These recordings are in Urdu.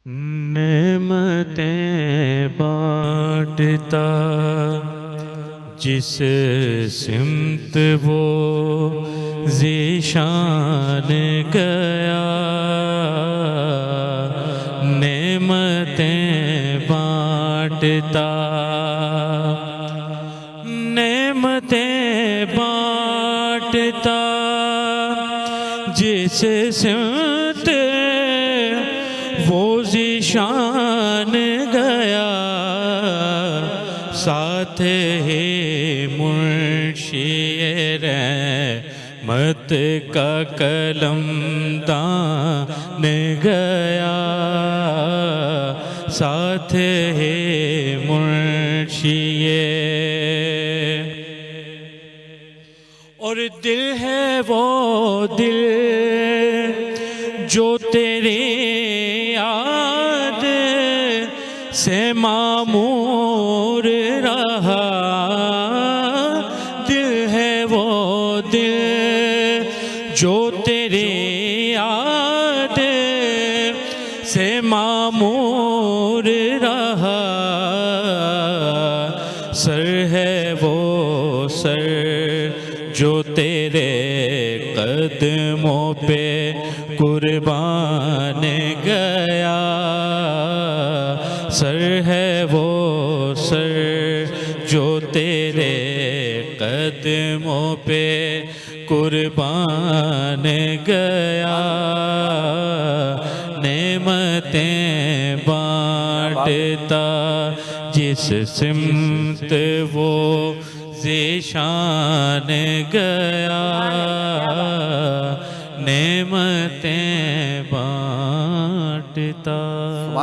نعمتیں بانٹتا جس سمت وہ ذیشان گیا، نعمتیں بانٹتا، نعمتیں بانٹتا جس سمت وہ ذیشان گیا، ساتھ ہی منشی رحمت کا قلم دان گیا، ساتھ ہی منشی، اور دل ہے وہ دل جو تیری یاد سے معمور رہا، دل ہے وہ دل جو تیری یاد سے معمور رہا، سر ہے وہ سر جو تیرے قدموں پہ قربان گیا، سر ہے وہ سر جو تیرے قدموں پہ قربان گیا، نعمتیں بانٹتا جس سمت وہ ذیشان گیا، نعمتیں بانٹتا۔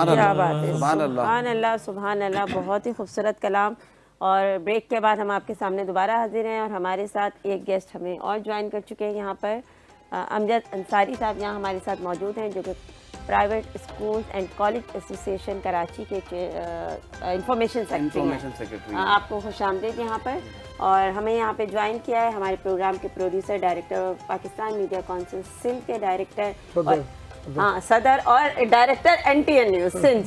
کیا بات ہے، سبحان اللہ سبحان اللہ، بہت ہی خوبصورت کلام۔ اور بریک کے بعد ہم آپ کے سامنے دوبارہ حاضر ہیں، اور ہمارے ساتھ ایک گیسٹ ہمیں اور جوائن کر چکے ہیں یہاں پر، امجد انصاری صاحب یہاں ہمارے ساتھ موجود ہیں، جو کہ private schools and college association Karachi کے انفارمیشن سیکرٹری ہیں۔ آپ کو خوش آمدید یہاں پر، اور ہمیں یہاں پہ جوائن کیا ہے ہمارے پروگرام کے producer, director Pakistan media council Sindh کے ڈائریکٹر، صدر اور ڈائریکٹر NTN نیوز سندھ۔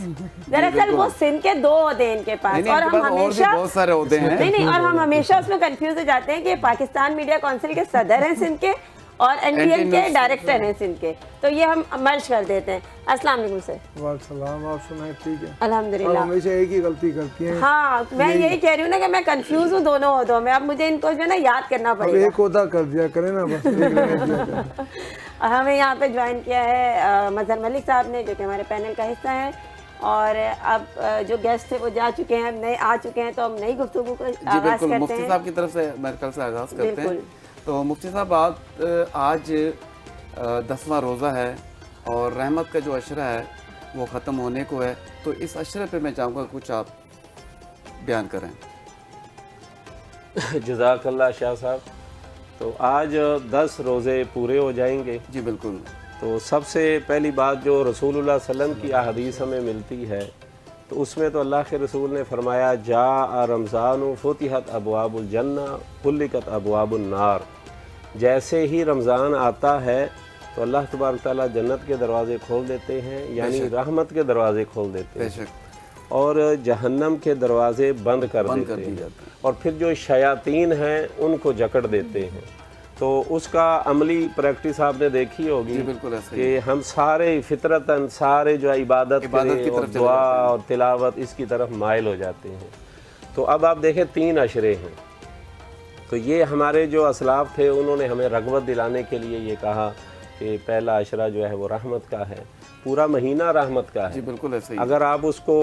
دراصل وہ سندھ کے 2 عہدے ان کے پاس، اور ہم ہمیشہ بہت سارے عہدے ہیں، نہیں، اور ہم ہمیشہ اس میں کنفیوز ہو جاتے ہیں کہ پاکستان میڈیا کونسل کے صدر ہیں سندھ کے اور NTN کے ڈائریکٹر ہیں سندھ کے، تو یہ ہم مرج کر دیتے ہیں۔ السلام علیکم سر۔ وعلیکم السلام، آپ سنائیں ٹھیک ہے؟ الحمدللہ۔ ہمیشہ ایک ہی غلطی کرتی ہیں۔ ہاں، میں یہی کہہ رہی ہوں نا کہ میں کنفیوز ہوں دونوں عہدوں میں، اب مجھے ان کو جو ہے نا یاد کرنا پڑے گا۔ ایک عہدہ کر دیا کریں نا بس، ایک رہنے دیا کریں۔ ہمیں یہاں پہ جوائن کیا ہے مظہر ملک صاحب نے، جو کہ ہمارے پینل کا حصہ ہیں، اور اب جو گیسٹ تھے وہ جا چکے ہیں، نئے آ چکے ہیں، تو ہم نئی گفتگو کو آغاز کرتے ہیں۔ مفتی صاحب کی طرف سے میرے خیال سے آغاز کرتے ہیں۔ تو مفتی صاحب، آج 10واں روزہ ہے اور رحمت کا جو عشرہ ہے وہ ختم ہونے کو ہے، تو اس عشرے پہ میں چاہوں گا کچھ آپ بیان کریں۔ جزاک اللہ شاہ صاحب۔ تو آج 10 روزے پورے ہو جائیں گے۔ جی بالکل۔ تو سب سے پہلی بات جو رسول اللہ صلی اللہ علیہ وسلم کی احادیث ہمیں ملتی ہے، تو اس میں تو اللہ کے رسول نے فرمایا جاء رمضان فتحت ابواب الجنہ غلقت ابواب النار، جیسے ہی رمضان آتا ہے تو اللہ تبارک تعالیٰ جنت کے دروازے کھول دیتے ہیں، یعنی رحمت کے دروازے کھول دیتے ہیں، اور جہنم کے دروازے بند کر دیتے ہیں، اور پھر جو شیاطین ہیں ان کو جکڑ دیتے ہیں۔ تو اس کا عملی پریکٹس آپ نے دیکھی ہوگی کہ ہم سارے فطرتاً سارے جو عبادت اور دعا اور تلاوت اس کی طرف مائل ہو جاتے ہیں۔ تو اب آپ دیکھیں 3 عشرے ہیں، تو یہ ہمارے جو اسلاف تھے انہوں نے ہمیں رغبت دلانے کے لیے یہ کہا کہ پہلا عشرہ جو ہے وہ رحمت کا ہے، پورا مہینہ رحمت کا ہے۔ بالکل ایسے ہی۔ اگر آپ اس کو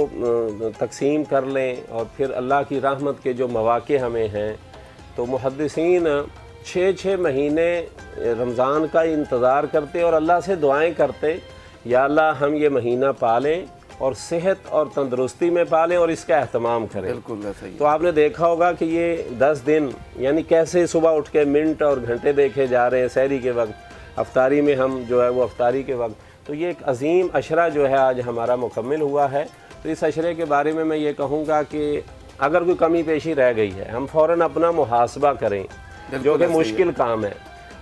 تقسیم کر لیں اور پھر اللہ کی رحمت کے جو مواقع ہمیں ہیں، تو محدثین 6 مہینے رمضان کا انتظار کرتے اور اللہ سے دعائیں کرتے، یا اللہ ہم یہ مہینہ پالیں اور صحت اور تندرستی میں پالیں اور اس کا اہتمام کریں۔ بالکل ایسا ہی۔ تو آپ نے دیکھا ہوگا کہ یہ 10 دن یعنی کیسے صبح اٹھ کے منٹ اور گھنٹے دیکھے جا رہے ہیں، سحری کے وقت، افطاری میں ہم جو ہے وہ افطاری کے وقت، تو یہ ایک عظیم عشرہ جو ہے آج ہمارا مکمل ہوا ہے۔ تو اس عشرے کے بارے میں یہ کہوں گا کہ اگر کوئی کمی پیشی رہ گئی ہے ہم فوراً اپنا محاسبہ کریں، جو کہ مشکل کام ہے۔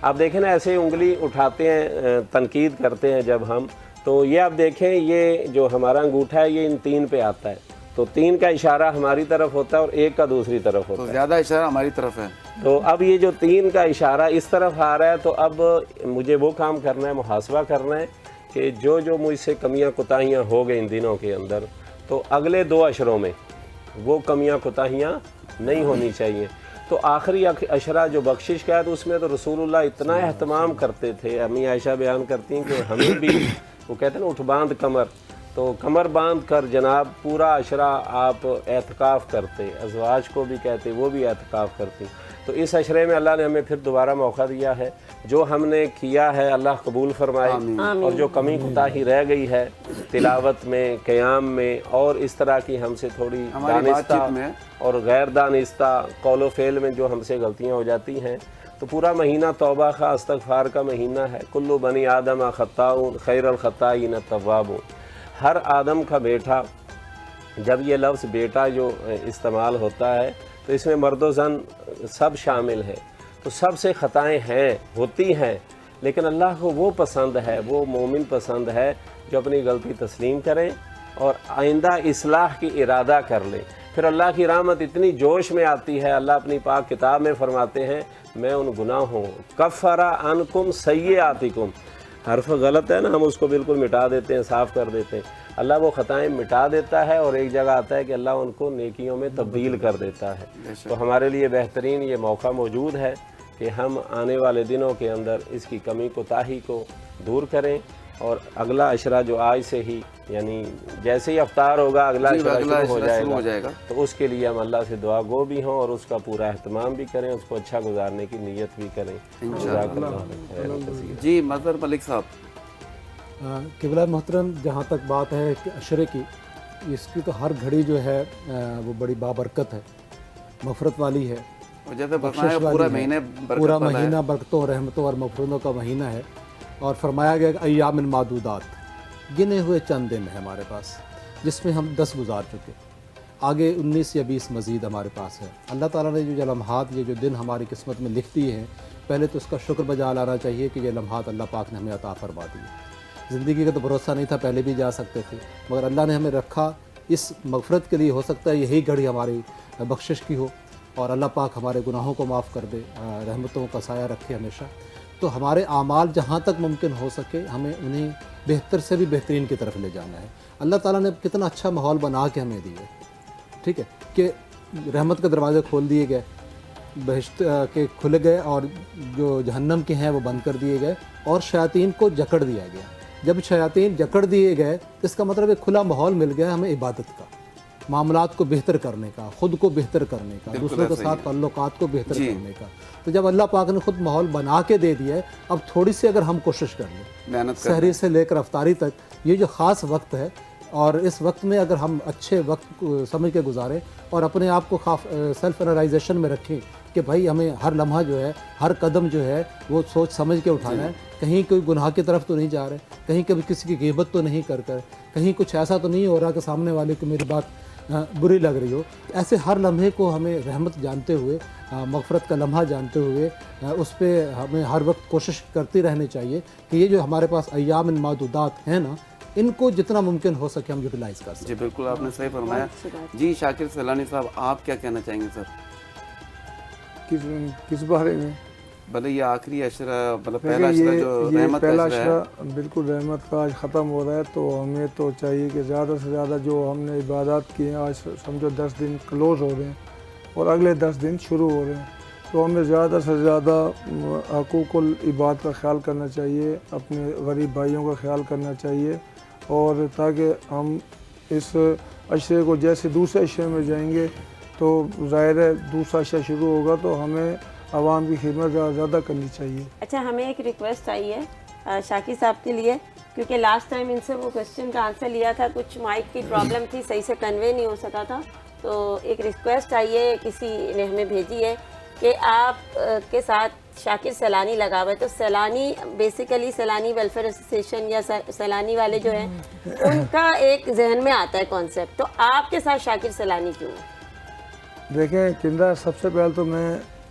آپ دیکھیں نا، ایسے انگلی اٹھاتے ہیں، تنقید کرتے ہیں جب ہم، تو تو یہ آپ دیکھیں یہ جو ہمارا انگوٹھا ہے یہ ان 3 پہ آتا ہے، تو 3 کا اشارہ ہماری طرف ہوتا ہے اور 1 کا دوسری طرف ہوتا تو ہے، زیادہ اشارہ ہماری طرف ہے. تو اب یہ جو 3 کا اشارہ اس طرف آ رہا ہے تو اب مجھے وہ کام کرنا ہے، محاسبہ کرنا ہے کہ جو مجھ سے کمیاں کوتاہیاں ہو گئی ان دنوں کے اندر، تو اگلے 2 عشروں میں وہ کمیاں کوتاہیاں نہیں ہونی چاہیے. تو آخری عشرہ جو بخشش کا ہے تو اس میں تو رسول اللہ اتنا اہتمام کرتے تھے. امی عائشہ بیان کرتی ہیں کہ ہمیں بھی وہ کہتے ہیں نا اٹھ باندھ کمر، تو کمر باندھ کر جناب پورا عشرہ آپ اعتکاف کرتے، ازواج کو بھی کہتے وہ بھی اعتکاف کرتی. تو اس عشرے میں اللہ نے ہمیں پھر دوبارہ موقع دیا ہے، جو ہم نے کیا ہے اللہ قبول فرمائے، اور جو کمی کوتاہی رہ گئی ہے تلاوت میں، قیام میں، اور اس طرح کی ہم سے تھوڑی دانستہ اور غیر دانستہ قول و فعل میں جو ہم سے غلطیاں ہو جاتی ہیں، تو پورا مہینہ توبہ کا استغفار کا مہینہ ہے. کلو بنی آدم خطاؤن خیر الخطائین التوابون. ہر آدم کا بیٹا، جب یہ لفظ بیٹا جو استعمال ہوتا ہے تو اس میں مرد و زن سب شامل ہیں، تو سب سے خطائیں ہیں، ہوتی ہیں، لیکن اللہ کو وہ پسند ہے، وہ مومن پسند ہے جو اپنی غلطی تسلیم کریں اور آئندہ اصلاح کی ارادہ کر لیں. پھر اللہ کی رحمت اتنی جوش میں آتی ہے. اللہ اپنی پاک کتاب میں فرماتے ہیں میں ان گناہوں کفر عنکم سیئاتکم، حرف غلط ہے نا، ہم اس کو بالکل مٹا دیتے ہیں، صاف کر دیتے ہیں. اللہ وہ خطائیں مٹا دیتا ہے، اور ایک جگہ آتا ہے کہ اللہ ان کو نیکیوں میں تبدیل کر دیتا ہے. تو ہمارے لیے بہترین یہ موقع موجود ہے کہ ہم آنے والے دنوں کے اندر اس کی کمی کوتاہی کو دور کریں، اور اگلا عشرہ جو آج سے ہی یعنی جیسے ہی افطار ہوگا اگلا عشرہ شروع ہو جائے گا، تو اس کے لیے ہم اللہ سے دعا گو بھی ہوں اور اس کا پورا اہتمام بھی کریں، اس کو اچھا گزارنے کی نیت بھی کریں. جزاک اللہ خیر کثیر. جی مظہر ملک صاحب. قبلہ محترم، جہاں تک بات ہے کہ عشرے کی، اس کی تو ہر گھڑی جو ہے وہ بڑی بابرکت ہے، مغفرت والی ہے، جیسے بخشش والی ہے. پورا مہینہ برکتوں، رحمتوں اور مغفرتوں کا مہینہ ہے. اور فرمایا گیا کہ ایام المعدودات، گنے ہوئے چند دن ہے ہمارے پاس، جس میں ہم 10 گزار چکے، آگے 19 یا 20 مزید ہمارے پاس ہے. اللہ تعالیٰ نے جو لمحات، یہ جو دن ہماری قسمت میں لکھ دیے ہیں، پہلے تو اس کا شکر بجا لانا چاہیے کہ یہ لمحات اللہ پاک نے ہمیں عطا فرما دیے. زندگی کا تو بھروسہ نہیں تھا، پہلے بھی جا سکتے تھے، مگر اللہ نے ہمیں رکھا اس مغفرت کے لیے. ہو سکتا ہے یہی گھڑی ہماری بخشش کی ہو اور اللہ پاک ہمارے گناہوں کو معاف کر دے، رحمتوں کا سایہ رکھے ہمیشہ. تو ہمارے اعمال جہاں تک ممکن ہو سکے ہمیں انہیں بہتر سے بھی بہترین کی طرف لے جانا ہے. اللہ تعالیٰ نے کتنا اچھا ماحول بنا کے ہمیں دیے، ٹھیک ہے، کہ رحمت کے دروازے کھول دیے گئے، بہشت کے کھلے گئے، اور جو جہنم کے ہیں وہ بند کر دیے گئے، اور شیاطین کو جکڑ دیا گیا. جب شیاطین جکڑ دیے گئے تو اس کا مطلب ایک کھلا ماحول مل گیا ہمیں عبادت کا، معاملات کو بہتر کرنے کا، خود کو بہتر کرنے کا، دوسروں کے ساتھ تعلقات کو بہتر کرنے کا. تو جب اللہ پاک نے خود ماحول بنا کے دے دیا ہے، اب تھوڑی سی اگر ہم کوشش کر لیں، سحری سے لے کر افطاری تک یہ جو خاص وقت ہے، اور اس وقت میں اگر ہم اچھے وقت کو سمجھ کے گزاریں اور اپنے آپ کو سیلف انالائزیشن میں رکھیں کہ بھائی ہمیں ہر لمحہ جو ہے، ہر قدم جو ہے وہ سوچ سمجھ کے اٹھانا ہے. کہیں کوئی گناہ کی طرف تو نہیں جا رہے، کہیں کبھی کسی کی غیبت تو نہیں کر کہیں کچھ ایسا تو نہیں ہو رہا کہ سامنے والے کو میری بات بری لگ رہی ہو. ایسے ہر لمحے کو ہمیں رحمت جانتے ہوئے، مغفرت کا لمحہ جانتے ہوئے، اس پہ ہمیں ہر وقت کوشش کرتی رہنی چاہیے کہ یہ جو ہمارے پاس ایام المعدودات ہیں نا، ان کو جتنا ممکن ہو سکے ہم یوٹیلائز کر سکیں. جی بالکل آپ نے صحیح فرمایا. جی شاکر سیلانی صاحب، آپ کیا کہنا چاہیں گے سر؟ کس بارے میں؟ بھلے یہ آخری عشرہ، مطلب پہلا عشرہ جو رحمت پہلا کا عشرہ بالکل رحمت کا آج ختم ہو رہا ہے، تو ہمیں تو چاہیے کہ زیادہ سے زیادہ جو ہم نے عبادات کی ہیں، آج سمجھو 10 دن کلوز ہو رہے ہیں اور اگلے 10 دن شروع ہو رہے ہیں، تو ہمیں زیادہ سے زیادہ حقوق العباد کا خیال کرنا چاہیے، اپنے غریب بھائیوں کا خیال کرنا چاہیے، اور تاکہ ہم اس عشرے کو جیسے دوسرے عشرے میں جائیں گے تو ظاہر ہے دوسرا عشرہ شروع ہوگا تو ہمیں عوام کی خدمت زیادہ کرنی چاہیے. اچھا، ہمیں ایک ریکویسٹ آئی ہے شاکر صاحب کے لیے، کیونکہ لاسٹ ٹائم ان سے وہ کوشچن کا آنسر لیا تھا، کچھ مائک کی پرابلم تھی، صحیح سے کنوے نہیں ہو سکا تھا. تو ایک ریکویسٹ آئی ہے، کسی نے ہمیں بھیجی ہے کہ آپ کے ساتھ شاکر سیلانی لگا ہوا ہے. تو Saylani basically Saylani welfare association یا سیلانی والے جو ہیں ان کا ایک ذہن میں آتا ہے کانسیپٹ، تو آپ کے ساتھ شاکر سیلانی کیوں ہے؟ دیکھیں کندا، سب سے پہلے تو میں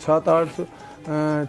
7-8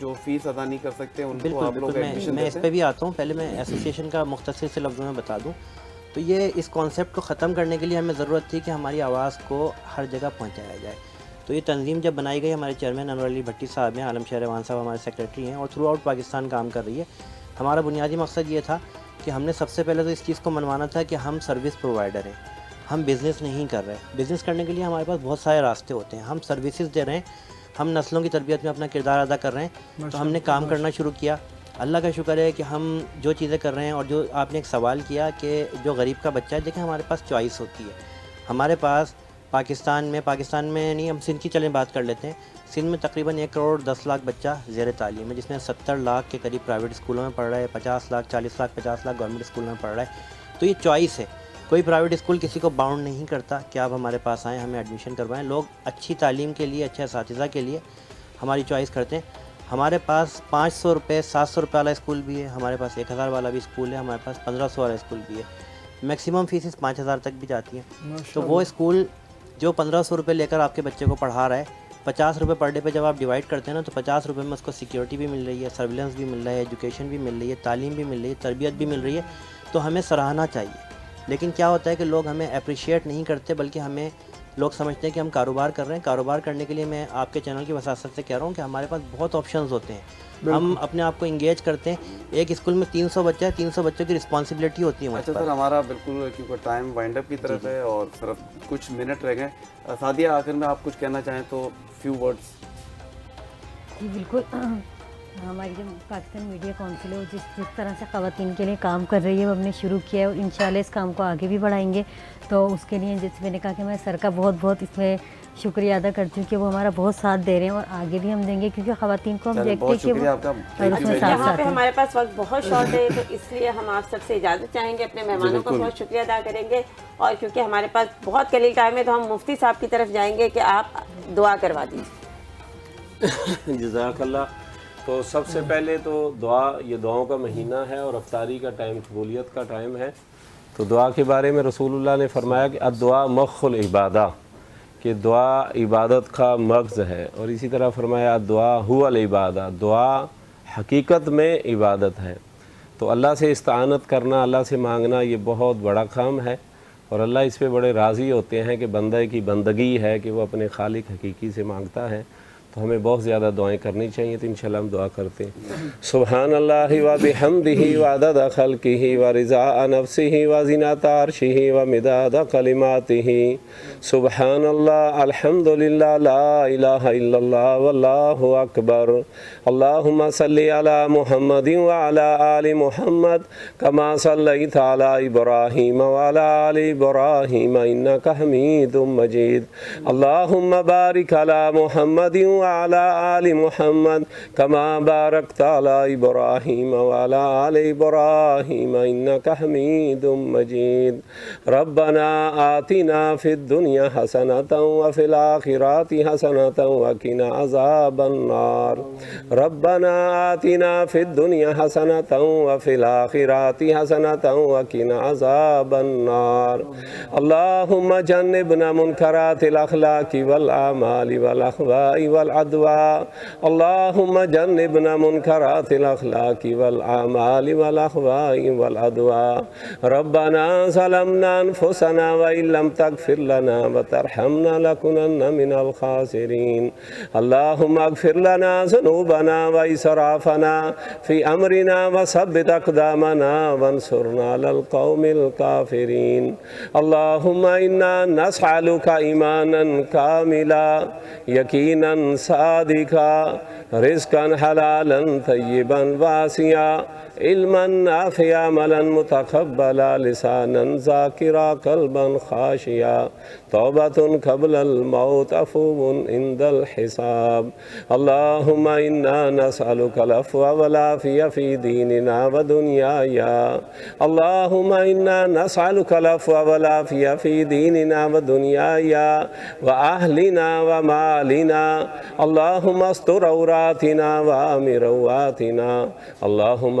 جو فیس ادا نہیں کر سکتے ان کو بالکل آپ لوگ بالکل ایڈمیشن میں اس دیتے پہ بھی آتا ہوں. پہلے میں ایسوسیشن کا مختصر سے لفظوں میں بتا دوں تو یہ اس کانسیپٹ کو ختم کرنے کے لیے ہمیں ضرورت تھی کہ ہماری آواز کو ہر جگہ پہنچایا جائے. تو یہ تنظیم جب بنائی گئی, ہمارے چیئرمین انور علی بھٹی صاحب ہیں, عالم شہر وان صاحب ہمارے سیکریٹری ہیں, اور تھرو آؤٹ پاکستان کام کر رہی ہے. ہمارا بنیادی مقصد یہ تھا کہ ہم نے سب سے پہلے تو اس چیز کو منوانا تھا کہ ہم سروس پرووائڈر ہیں, ہم بزنس نہیں کر رہے. بزنس کرنے کے لیے ہمارے پاس بہت سارے راستے ہوتے ہیں, ہم سروسز دے رہے ہیں, ہم نسلوں کی تربیت میں اپنا کردار ادا کر رہے ہیں. تو ہم نے کام کرنا شروع کیا. اللہ کا شکر ہے کہ ہم جو چیزیں کر رہے ہیں, اور جو آپ نے ایک سوال کیا کہ جو غریب کا بچہ ہے, دیکھیں ہمارے پاس چوائس ہوتی ہے. ہمارے پاس پاکستان میں نہیں, ہم سندھ کی چلیں بات کر لیتے ہیں. سندھ میں تقریباً 1 کروڑ 10 لاکھ بچہ زیر تعلیم ہے, جس میں 70 لاکھ کے قریب پرائیویٹ اسکولوں میں پڑھ رہا ہے, 50 لاکھ 40 لاکھ 50 لاکھ گورنمنٹ اسکول میں پڑھ رہا ہے. تو یہ چوائس ہے. کوئی پرائیویٹ اسکول کسی کو باؤنڈ نہیں کرتا کہ آپ ہمارے پاس آئیں, ہمیں ایڈمیشن کروائیں. لوگ اچھی تعلیم کے لیے, اچھے اساتذہ کے لیے ہماری چوائس کرتے ہیں. ہمارے پاس 500 روپے 700 روپے والا اسکول بھی ہے, ہمارے پاس 1000 والا بھی اسکول ہے, ہمارے پاس 1500 والا اسکول بھی ہے. میکسیمم فیسز 5000 تک بھی جاتی ہیں. تو وہ اسکول جو 1500 روپے لے کر آپ کے بچے کو پڑھا رہا ہے, 50 روپے پر ڈے پہ جب آپ ڈیوائڈ کرتے ہیں نا, تو 50 روپے میں اس کو سیکیورٹی بھی مل رہی ہے, سرویلنس بھی مل رہا ہے, ایجوکیشن بھی مل رہی ہے, تعلیم بھی مل رہی ہے, تربیت بھی مل رہی ہے. تو ہمیں سراہنا چاہیے. لیکن کیا ہوتا ہے کہ لوگ ہمیں اپریشیٹ نہیں کرتے, بلکہ ہمیں لوگ سمجھتے ہیں کہ ہم کاروبار کر رہے ہیں. کاروبار کرنے کے لیے میں آپ کے چینل کی وساطت سے کہہ رہا ہوں کہ ہمارے پاس بہت آپشنز ہوتے ہیں. ہم اپنے آپ کو انگیج کرتے ہیں. ایک اسکول میں 300 بچہ ہے, 300 بچوں کی رسپانسبلٹی ہوتی ہے. اچھا سر, ہمارا بالکل کیونکہ ٹائم وائنڈ اپ کی طرف ہے اور صرف کچھ منٹ رہ گئے. سعدیہ, آخر میں آپ کچھ کہنا چاہیں تو فیو ورڈز. جی بالکل, ہماری جو پاکستان میڈیا کونسل ہے وہ جس طرح سے خواتین کے لیے کام کر رہی ہے, وہ ہم نے شروع کیا ہے, اور انشاءاللہ اس کام کو آگے بھی بڑھائیں گے. تو اس کے لیے جیسے میں نے کہا کہ میں سر کا بہت اس میں شکریہ ادا کرتی ہوں کہ وہ ہمارا بہت ساتھ دے رہے ہیں, اور آگے بھی ہم دیں گے, کیونکہ خواتین کو ہم دیکھتے ہیں کہ وہ یہاں پہ ہمارے پاس وقت بہت شارٹ ہے, تو اس لیے ہم آپ سب سے اجازت چاہیں گے, اپنے مہمانوں کا بہت شکریہ ادا کریں گے. اور کیونکہ ہمارے پاس بہت قلیل ٹائم ہے, تو ہم مفتی صاحب کی طرف جائیں گے کہ آپ دعا کروا دیجیے. جزاک اللہ. تو سب سے پہلے تو دعا, یہ دعاؤں کا مہینہ ہے اور افطاری کا ٹائم قبولیت کا ٹائم ہے. تو دعا کے بارے میں رسول اللہ نے فرمایا کہ الدعاء مخ العبادہ, کہ دعا عبادت کا مغز ہے. اور اسی طرح فرمایا الدعاء هو العبادہ, دعا حقیقت میں عبادت ہے. تو اللہ سے استعانت کرنا, اللہ سے مانگنا, یہ بہت بڑا کام ہے, اور اللہ اس پہ بڑے راضی ہوتے ہیں کہ بندہ کی بندگی ہے کہ وہ اپنے خالق حقیقی سے مانگتا ہے. تو ہمیں بہت زیادہ دعائیں کرنی چاہیے. تو انشاءاللہ ہم دعا کرتے ہیں. سبحان اللہ و بحمدہ وعدد خلقہ ورضاء نفسہ وزنۃ عرشہ ومداد قلماتہ. سبحان اللہ, الحمد للہ, لا الہ الا اللہ, واللہ اکبر. اللہم صلی علی محمد وعلی آل محمد کما صلیت علی ابراہیم وعلی آل ابراہیم انک حمید مجید. اللہم بارک علی محمد وعلى آل محمد كما باركت على إبراهيم وعلى آل إبراهيم إنك حميد مجيد. ربنا آتنا في الدنيا حسنة وفي الآخرة حسنة وقنا عذاب النار. ربنا آتنا في الدنيا حسنة وفي الآخرة حسنة وقنا عذاب النار. اللهم جنبنا منكرات الأخلاق والأعمال والأهواء والعدوى. اللهم جنبنا منكرات الأخلاق والأعمال والأهواء والعدوى. ربنا ظلمنا أنفسنا وإن لم تغفر لنا وترحمنا لنكونن من الخاسرين. اللهم اغفر لنا ذنوبنا وإسرافنا في أمرنا وثبت أقدامنا وانصرنا على القوم الكافرين. اللهم إنا نسألك إيمانا كاملا, يقينا صادقا, رزقا حلالا طيبا واسعا, علما نافعا, عملا متقبلا, لسانا ذاكرا, قلبا خاشعا, توبة قبل الموت, عفو عند الحساب. اللهم إنا نسألك العفو والعافية في ديننا ودنيانا. اللهم إنا نسألك العفو والعافية في ديننا ودنيانا وأهلنا ومالنا. اللهم استر عوراتنا وآمن رواتنا. اللهم